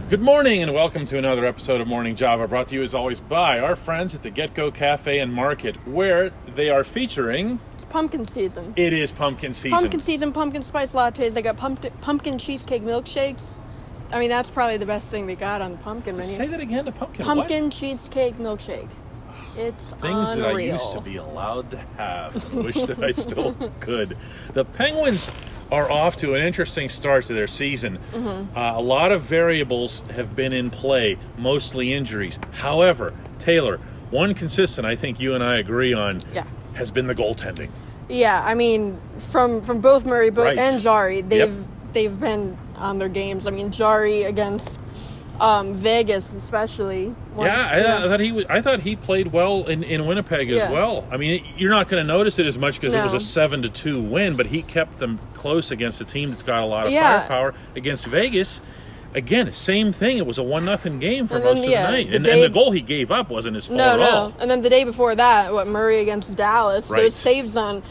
Good morning and welcome to another episode of Morning Java, brought to you as always by our friends at the Get Go Cafe and Market, where they are featuring... It's pumpkin season. It is pumpkin season. Pumpkin season, pumpkin spice lattes. They got pumpkin cheesecake milkshakes. I mean, that's probably the best thing they got on the pumpkin menu. Say that again, the pumpkin Pumpkin cheesecake milkshake. It's Things unreal. that I used to be allowed to have and wish that I still could. The Penguins are off to an interesting start to their season. A lot of variables have been in play, mostly injuries. However, Taylor, one consistent I think you and I agree on has been the goaltending. Yeah, I mean, from both Murray and Jari, they've been on their games. I mean, Jari against Vegas especially. I thought he played well in Winnipeg as well. I mean, you're not going to notice it as much because it was a 7-2 win, but he kept them close against a team that's got a lot of firepower. Against Vegas, again, same thing. It was a 1-0 game for most of the night. And the goal he gave up wasn't his fault at all. And then the day before that, Murray against Dallas, those saves on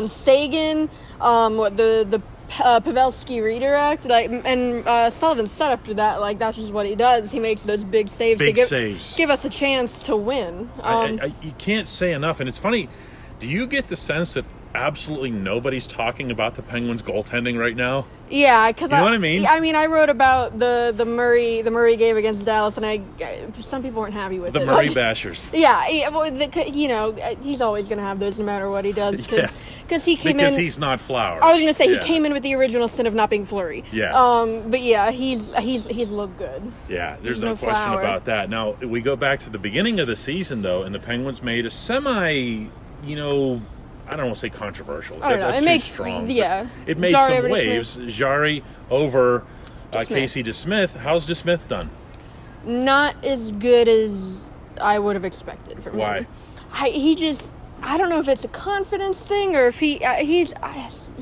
Sagan, the Pavelski redirect, and Sullivan's set after that, that's just what he does. He makes those big saves to give us a chance to win. You can't say enough, and it's funny. Do you get the sense that absolutely nobody's talking about the Penguins' goaltending right now? Yeah, because you know what I mean. I mean, I wrote about the Murray game against Dallas, and some people weren't happy with the Murray bashers. Yeah, he's always going to have those no matter what he does because because he's not Flower. I was going to say he came in with the original sin of not being Fleury. Yeah. But yeah, he's looked good. Yeah, there's no question about that. Now we go back to the beginning of the season though, and the Penguins made a semi, I don't want to say controversial. That's too strong. Yeah. It made some waves. Jari over Casey DeSmith. How's DeSmith done? Not as good as I would have expected from him. Why? I don't know if it's a confidence thing or if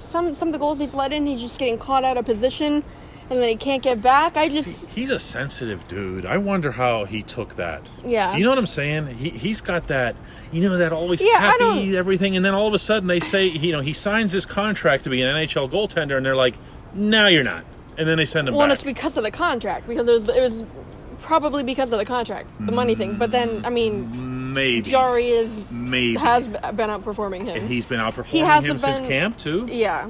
some of the goals he's let in, he's just getting caught out of position and then he can't get back. He's a sensitive dude. I wonder how he took that. Yeah. Do you know what I'm saying? He's got that, that always happy everything, and then all of a sudden they say, he signs this contract to be an NHL goaltender, and they're like, no, you're not. And then they send him back. Well, it's because of the contract, because it was probably because of the contract, the money thing. But then, I mean, maybe Jari has been outperforming him. And he's been outperforming him since camp, too? Yeah.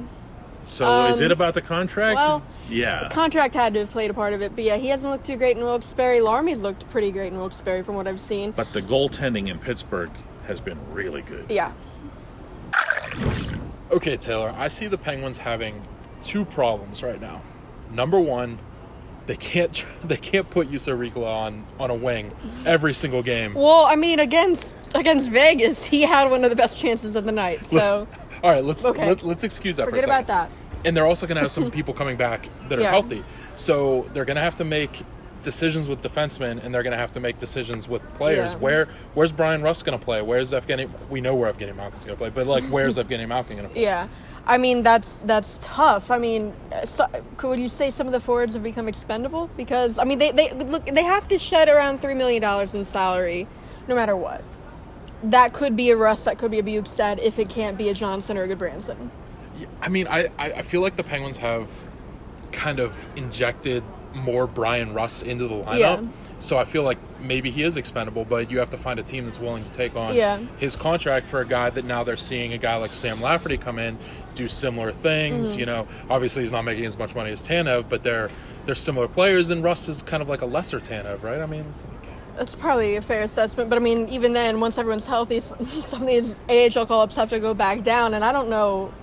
So is it about the contract? Well, yeah. The contract had to have played a part of it. But yeah, he hasn't looked too great in Wilkes-Barre. Larmy's looked pretty great in Wilkes-Barre from what I've seen. But the goaltending in Pittsburgh has been really good. Yeah. Okay, Taylor, I see the Penguins having two problems right now. Number one, they can't put Juuso Riikola on a wing every single game. Well, I mean, against Vegas, he had one of the best chances of the night. So, all right, let's excuse that. Forget for a second. about that. And they're also going to have some people coming back that are healthy. So they're going to have to make decisions with defensemen, and they're going to have to make decisions with players. Yeah. Where's Brian Rust going to play? Where's Evgeny? We know where Evgeny Malkin's going to play, but where's Evgeny Malkin going to play? Yeah. I mean, that's tough. I mean, would you say some of the forwards have become expendable? Because, I mean, they have to shed around $3 million in salary no matter what. That could be a Rust, that could be a Bukestad if it can't be a Johnson or a Goodbranson. I mean, I feel like the Penguins have kind of injected more Brian Rust into the lineup. Yeah. So I feel like maybe he is expendable, but you have to find a team that's willing to take on his contract for a guy that now they're seeing a guy like Sam Lafferty come in, do similar things. Mm-hmm. Obviously he's not making as much money as Tanev, but they're similar players, and Rust is kind of like a lesser Tanev, right? I mean, it's like... That's probably a fair assessment, but I mean, even then, once everyone's healthy, some of these AHL call-ups have to go back down, and I don't know...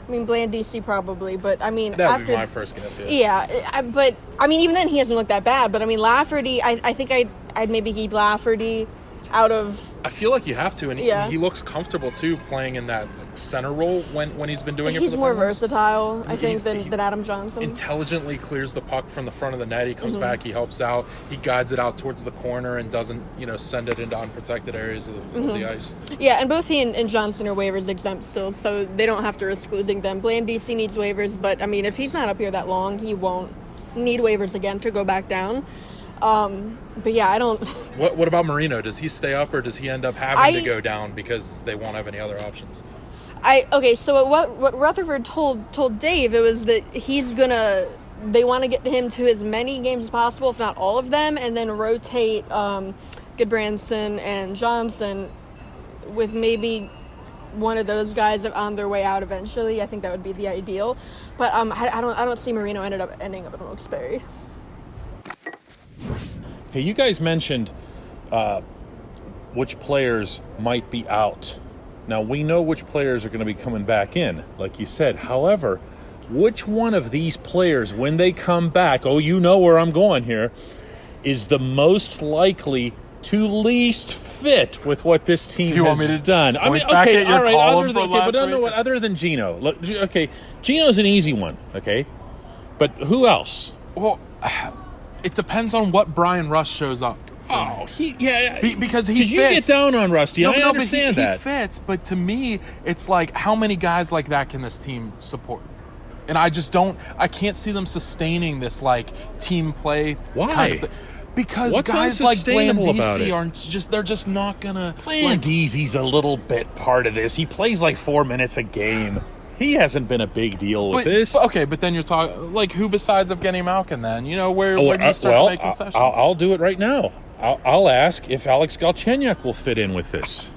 I mean, Bland DC probably, but I mean... That would be my first guess, Yeah, but, I mean, even then he hasn't looked that bad, but I mean, Lafferty, I think I'd maybe keep Lafferty out of... I feel like you have to, and he looks comfortable, too, playing in that center role when he's been doing it for the Penguins. He's more versatile, I think, than Adam Johnson. Intelligently clears the puck from the front of the net. He comes back, he helps out, he guides it out towards the corner and doesn't, send it into unprotected areas of the ice. Yeah, and both he and Johnson are waivers exempt still, so they don't have to risk losing them. Bland DC needs waivers, but, I mean, if he's not up here that long, he won't need waivers again to go back down. But yeah, I don't... What about Marino? Does he stay up, or does he end up having to go down because they won't have any other options? So what Rutherford told Dave, it was that he's gonna they want to get him to as many games as possible, if not all of them, and then rotate Goodbranson and Johnson with maybe one of those guys on their way out eventually. I think that would be the ideal. But I don't see Marino ending up in Wilkes-Barre. Okay, you guys mentioned which players might be out. Now, we know which players are going to be coming back in, like you said. However, which one of these players, when they come back, you know where I'm going here, is the most likely to least fit with what this team has done? I mean, okay, all right, other than Gino. Look, okay, Gino's an easy one, okay? But who else? Well, it depends on what Brian Rush shows up. Because he fits. You get down on Rusty. I understand but that. He fits, but to me, it's like, how many guys like that can this team support? And I can't see them sustaining this, like, team play. Why? Kind of thing. Because what's guys like Blandisi aren't just, they're just not gonna. Blandisi's a little bit part of this. He plays like 4 minutes a game. He hasn't been a big deal with this. But then you're talking, like, who besides Evgeny Malkin then? You know, where do you start to make concessions? I'll do it right now. I'll ask if Alex Galchenyuk will fit in with this.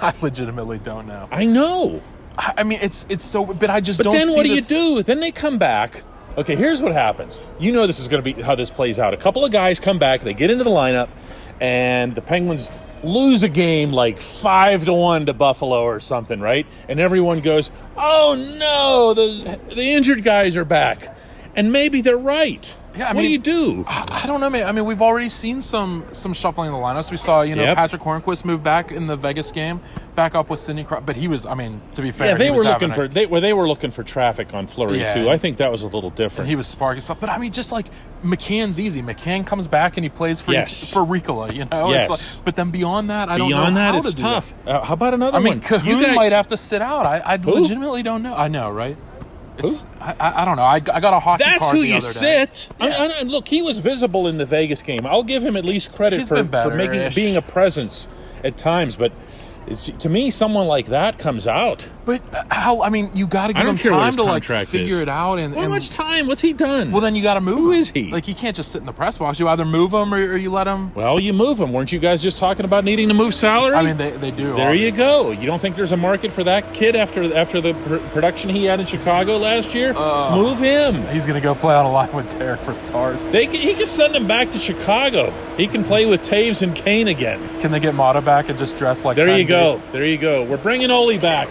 I legitimately don't know. I know. I mean, it's so, but I just don't see this. But then what do you do? Then they come back. Okay, here's what happens. You know this is going to be how this plays out. A couple of guys come back, they get into the lineup, and the Penguins lose a game like 5-1 to Buffalo or something, right? And everyone goes, "Oh no, the injured guys are back," and maybe they're right. Yeah, what do you do? I don't know, man. I mean, we've already seen some shuffling in the lineups. We saw, Patrick Hornquist move back in the Vegas game, back up with Sidney Crosby. But he was, I mean, to be fair, they were looking for traffic on Fleury too. I think that was a little different. And he was sparking stuff. But I mean, just like McCann's easy. McCann comes back and he plays for Ricola. Yes. It's like, but then beyond that, I don't know. Beyond that, how it's to tough. Do that. How about another one? I mean, Cahoon might have to sit out. I legitimately don't know. I know, right? I don't know. I got a hockey That's card who the you other sit. day. Yeah. Look, he was visible in the Vegas game. I'll give him at least credit for being a presence at times. But to me, someone like that comes out. But how? I mean, you got to give him time to like figure it out. And how much time? What's he done? Well, then you got to move him. Who is he? Like, he can't just sit in the press box. You either move him or you let him. Well, you move him. Weren't you guys just talking about needing to move salary? I mean, they do. There obviously. You go. You don't think there's a market for that kid after the production he had in Chicago last year? Move him. He's going to go play on a line with Derek Brassard. He can send him back to Chicago. He can play with Taves and Kane again. Can they get Mata back and just dress like? There you go. There you go. We're bringing Ole back.